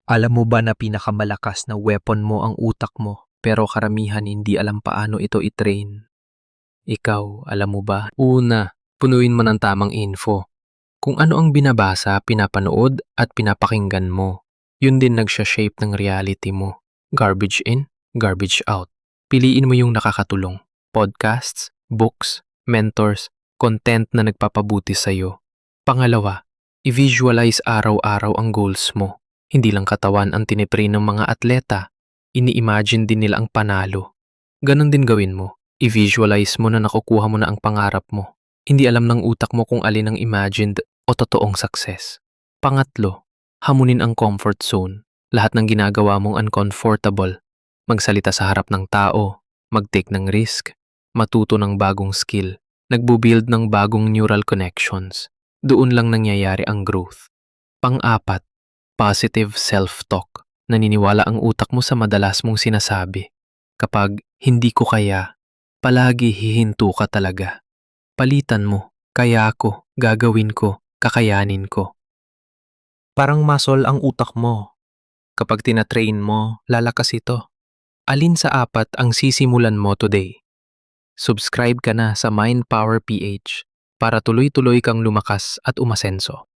Alam mo ba na pinakamalakas na weapon mo ang utak mo, pero karamihan hindi alam paano ito i-train? Ikaw, alam mo ba? Una, punuin mo ng tamang info. Kung ano ang binabasa, pinapanood at pinapakinggan mo, yun din nagsha-shape ng reality mo. Garbage in, garbage out. Piliin mo yung nakakatulong. Podcasts, books, mentors, content na nagpapabuti sa'yo. Pangalawa, i-visualize araw-araw ang goals mo. Hindi lang katawan ang tinitrain ng mga atleta, ini-imagine din nila ang panalo. Ganon din gawin mo. I-visualize mo na nakukuha mo na ang pangarap mo. Hindi alam ng utak mo kung alin ang imagined o totoong success. Pangatlo, hamunin ang comfort zone. Lahat ng ginagawa mong uncomfortable. Magsalita sa harap ng tao, mag-take ng risk, matuto ng bagong skill, nagbubuild ng bagong neural connections. Doon lang nangyayari ang growth. Pang-apat, positive self-talk. Naniniwala ang utak mo sa madalas mong sinasabi. Kapag hindi ko kaya, palagi hihinto ka talaga. Palitan mo, kaya ko, gagawin ko, kakayanin ko. Parang muscle ang utak mo. Kapag tinatrain mo, lalakas ito. Alin sa apat ang sisimulan mo today? Subscribe ka na sa Mind Power PH para tuloy-tuloy kang lumakas at umasenso.